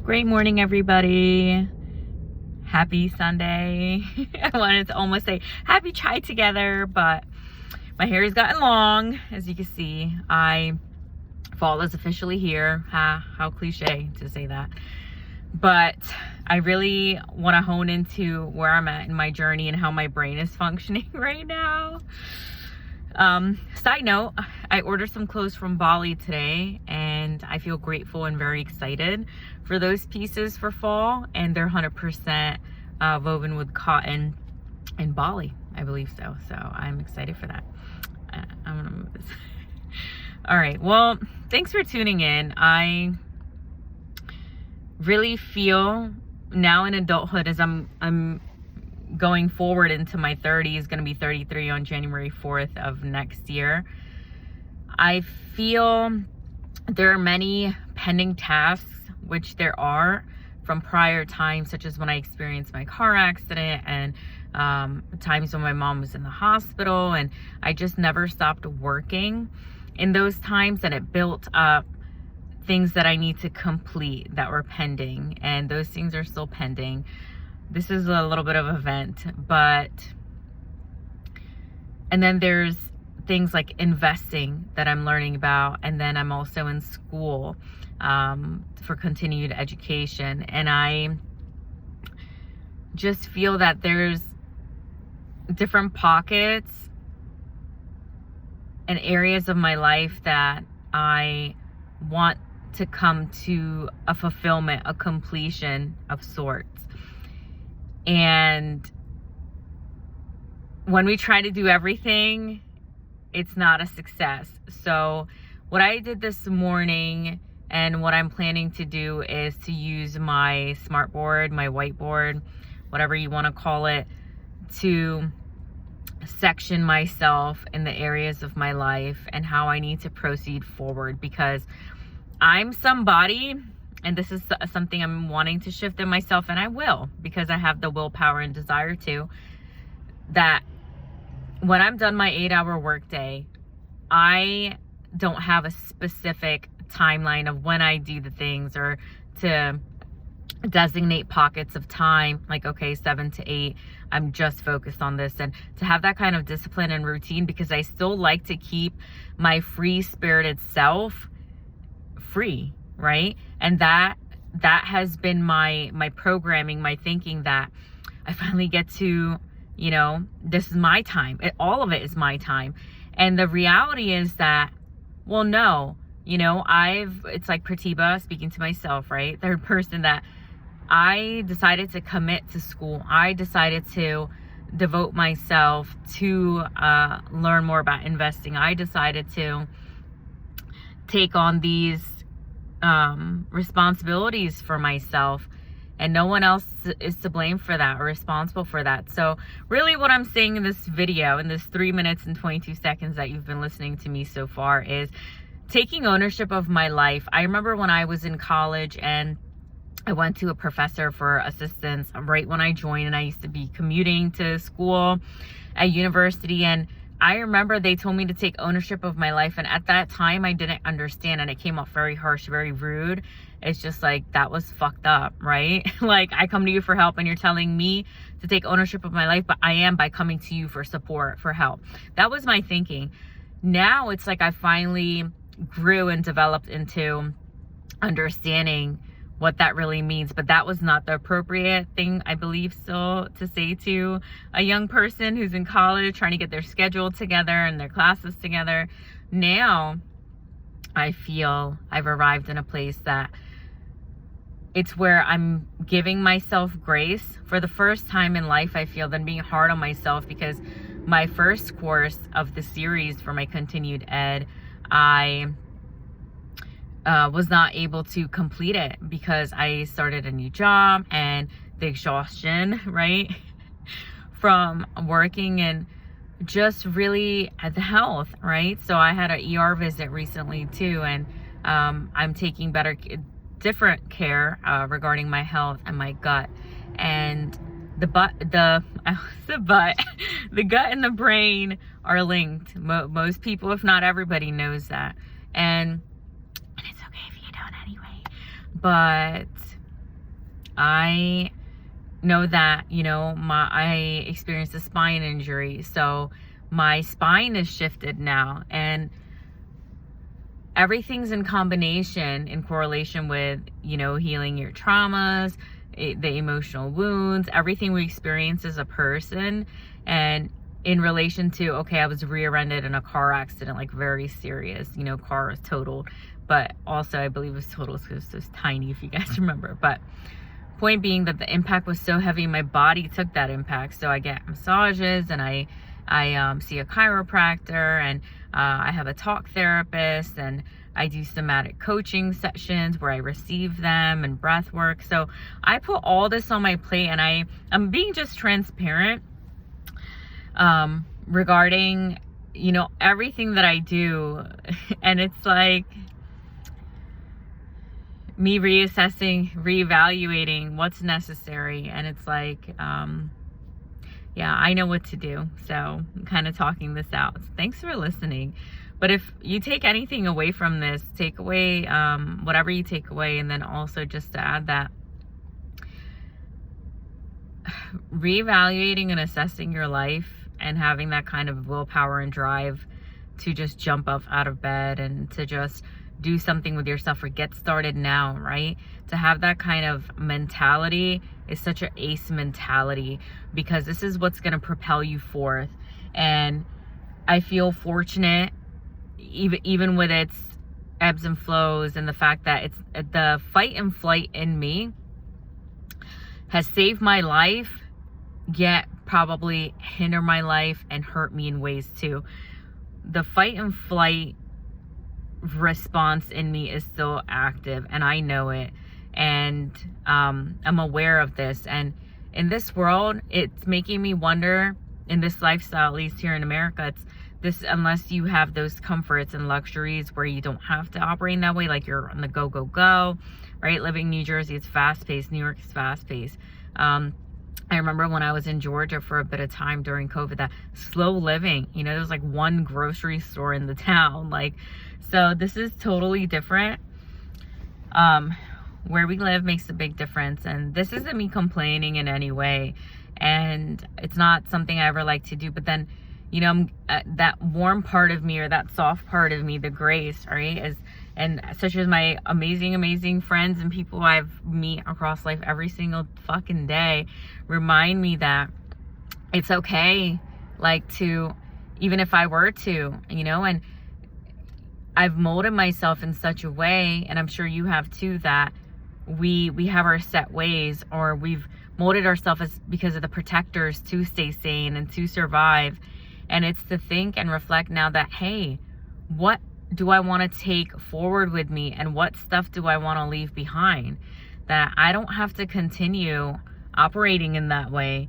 Great morning, everybody. Happy Sunday. I wanted to almost say happy chai together, but my hair has gotten long. As you can see, fall is officially here. How cliche to say that. But I really want to hone into where I'm at in my journey and how my brain is functioning right now. Side note, I ordered some clothes from Bali today, and I feel grateful and very excited for those pieces for fall, and they're 100% woven with cotton in Bali, I believe so. So I'm excited for that. I'm gonna move this. All right, well, thanks for tuning in. I really feel now in adulthood, as I'm going forward into my 30s, going to be 33 on January 4th of next year. I feel there are many pending tasks, which there are from prior times, such as when I experienced my car accident and times when my mom was in the hospital, and I just never stopped working in those times, and it built up things that I need to complete that were pending, and those things are still pending. This is a little bit of an event, and then there's things like investing that I'm learning about, and then I'm also in school for continued education, and I just feel that there's different pockets and areas of my life that I want to come to a fulfillment, a completion of sorts. And when we try to do everything, it's not a success. So what I did this morning and what I'm planning to do is to use my smartboard, my whiteboard, whatever you want to call it, to section myself in the areas of my life and how I need to proceed forward, because I'm somebody, and this is something I'm wanting to shift in myself, and I will, because I have the willpower and desire to, that when I'm done my 8-hour workday, I don't have a specific timeline of when I do the things, or to designate pockets of time, like, okay, 7 to 8, I'm just focused on this, and to have that kind of discipline and routine, because I still like to keep my free-spirited self free, right? And that has been my programming, my thinking, that I finally get to, this is my time. All of it is my time. And the reality is that, well, no, it's like Pratibha, speaking to myself, right? Third person, that I decided to commit to school. I decided to devote myself to learn more about investing. I decided to take on these responsibilities for myself, and no one else is to blame for that or responsible for that. So really what I'm saying in this video, in this 3 minutes and 22 seconds that you've been listening to me so far, is taking ownership of my life. I remember when I was in college and I went to a professor for assistance right when I joined, and I used to be commuting to school at university, and I remember they told me to take ownership of my life, and at that time I didn't understand, and it came off very harsh, very rude. It's just like, that was fucked up, right? Like, I come to you for help and you're telling me to take ownership of my life, but I am by coming to you for support, for help. That was my thinking. Now it's like I finally grew and developed into understanding what that really means, but that was not the appropriate thing, I believe, still to say to a young person who's in college trying to get their schedule together and their classes together. Now I feel I've arrived in a place that it's where I'm giving myself grace for the first time in life, I feel, than being hard on myself, because my first course of the series for my continued ed, I was not able to complete it because I started a new job, and the exhaustion, right, from working, and just really the health, right? So I had an ER visit recently too, and I'm taking different care regarding my health and my gut, and the gut and the brain are linked. Most people, if not everybody, knows that, and it's okay if you don't anyway. But I know that, you know, I experienced a spine injury, so my spine is shifted now, and everything's in combination, in correlation with, you know, healing your traumas, the emotional wounds, everything we experience as a person. And in relation to, okay, I was rear-ended in a car accident, like very serious, you know, car was totaled, but also I believe it was totaled because it was tiny, if you guys remember. But point being that the impact was so heavy, my body took that impact. So I get massages, and I see a chiropractor, and I have a talk therapist, and I do somatic coaching sessions where I receive them, and breath work. So I put all this on my plate, and I'm being just transparent regarding, you know, everything that I do. And it's like me reassessing, reevaluating what's necessary. And it's like, yeah, I know what to do. So I'm kind of talking this out. Thanks for listening. But if you take anything away from this, take away whatever you take away. And then also just to add that, reevaluating and assessing your life and having that kind of willpower and drive to just jump up out of bed and to just do something with yourself or get started now, right? To have that kind of mentality is such an ace mentality, because this is what's going to propel you forth. And I feel fortunate, even with its ebbs and flows, and the fact that it's the fight and flight in me has saved my life, yet probably hinder my life and hurt me in ways too. The fight and flight response in me is still active, and I know it, and I'm aware of this. And in this world, it's making me wonder, in this lifestyle, at least here in America, it's this, unless you have those comforts and luxuries where you don't have to operate in that way, like you're on the go, right? Living in New Jersey, it's fast-paced. New York is fast-paced. I remember when I was in Georgia for a bit of time during COVID, that slow living, you know, there was like one grocery store in the town. Like, so this is totally different. Where we live makes a big difference. And this isn't me complaining in any way. And it's not something I ever like to do. But then, you know, that warm part of me, or that soft part of me, the grace, right, and such as my amazing friends and people I've meet across life every single fucking day, remind me that it's okay, like, to, even if I were to, you know, and I've molded myself in such a way, and I'm sure you have too, that we have our set ways, or we've molded ourselves as because of the protectors to stay sane and to survive. And it's to think and reflect now that, hey, what do I want to take forward with me, and what stuff do I want to leave behind? That I don't have to continue operating in that way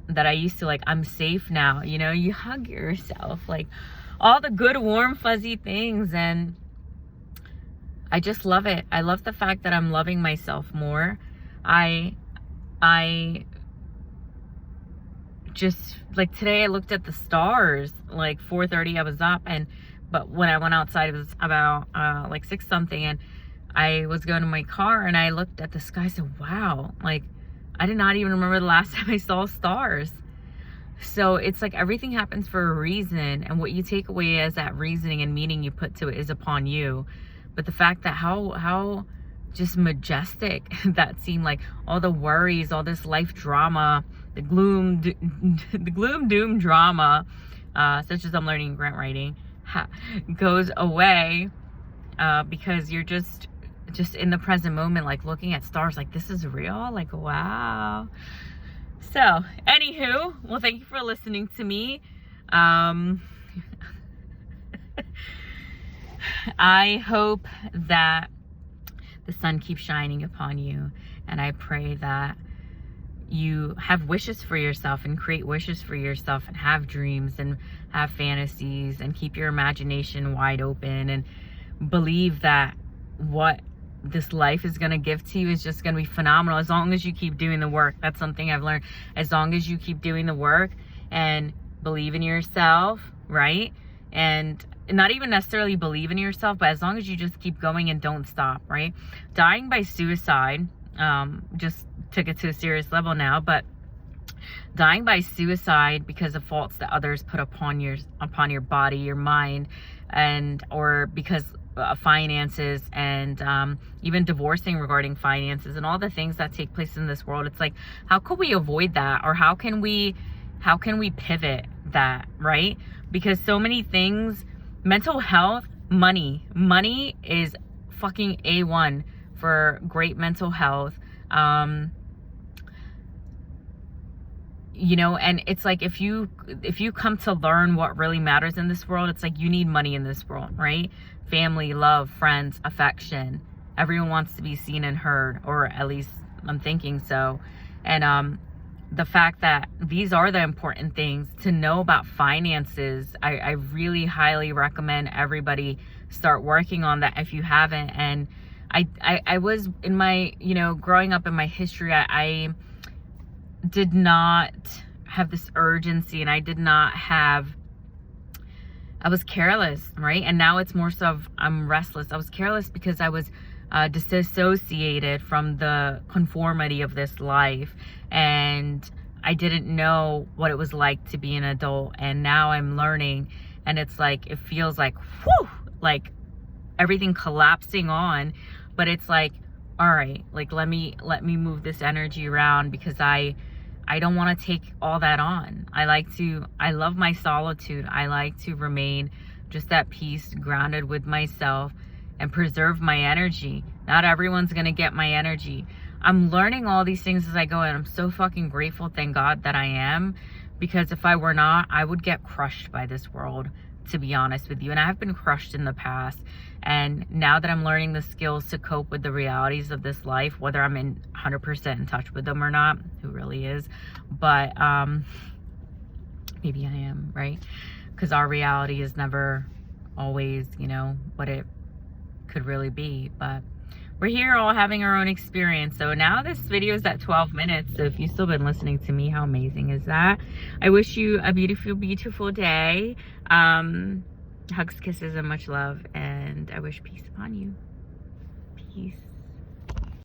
that I used to. Like, I'm safe now, you know, you hug yourself, like all the good, warm, fuzzy things. And I just love it. I love the fact that I'm loving myself more. I just, like, today I looked at the stars, like 4:30 I was up, but when I went outside, it was about like 6 something, and I was going to my car, and I looked at the sky. I said, wow, like, I did not even remember the last time I saw stars. So it's like everything happens for a reason, and what you take away as that reasoning and meaning you put to it is upon you. But the fact that how just majestic that seemed, like all the worries, all this life drama, the gloom doom drama, such as I'm learning grant writing, goes away, because you're just in the present moment, like looking at stars, like, this is real, like, wow. So anywho, well, thank you for listening to me. I hope that the sun keeps shining upon you, and I pray that you have wishes for yourself, and create wishes for yourself, and have dreams, and have fantasies, and keep your imagination wide open, and believe that what this life is going to give to you is just going to be phenomenal, as long as you keep doing the work. That's something I've learned. As long as you keep doing the work and believe in yourself, right? And not even necessarily believe in yourself, but as long as you just keep going and don't stop, right? Dying by suicide, just took it to a serious level now. But dying by suicide because of faults that others put upon your body, your mind, and or because of finances, and even divorcing regarding finances and all the things that take place in this world. It's like, how could we avoid that? Or how can we pivot that, right? Because so many things, mental health, money is fucking A1 for great mental health. You know, and it's like, if you come to learn what really matters in this world, it's like, you need money in this world, right? Family, love, friends, affection. Everyone wants to be seen and heard, or at least I'm thinking so. And the fact that these are the important things to know about finances, I really highly recommend everybody start working on that if you haven't. And I was in my, you know, growing up in my history, I did not have this urgency, and I was careless, right? And now it's more so of, I'm restless. I was careless because I was disassociated from the conformity of this life, and I didn't know what it was like to be an adult. And now I'm learning, and it's like, it feels like, whew, like everything collapsing on. But it's like, all right, like, let me move this energy around, because I don't want to take all that on. I love my solitude. I like to remain just at peace, grounded with myself, and preserve my energy. Not everyone's going to get my energy. I'm learning all these things as I go, and I'm so fucking grateful, thank God, that I am. Because if I were not, I would get crushed by this world, to be honest with you. And I have been crushed in the past. And now that I'm learning the skills to cope with the realities of this life, whether I'm in 100% in touch with them or not, who really is? But maybe I am, right? Because our reality is never always, you know, what it could really be. But we're here all having our own experience. So now this video is at 12 minutes. So if you've still been listening to me, how amazing is that? I wish you a beautiful, beautiful day. Hugs, kisses, and much love. And I wish peace upon you. Peace.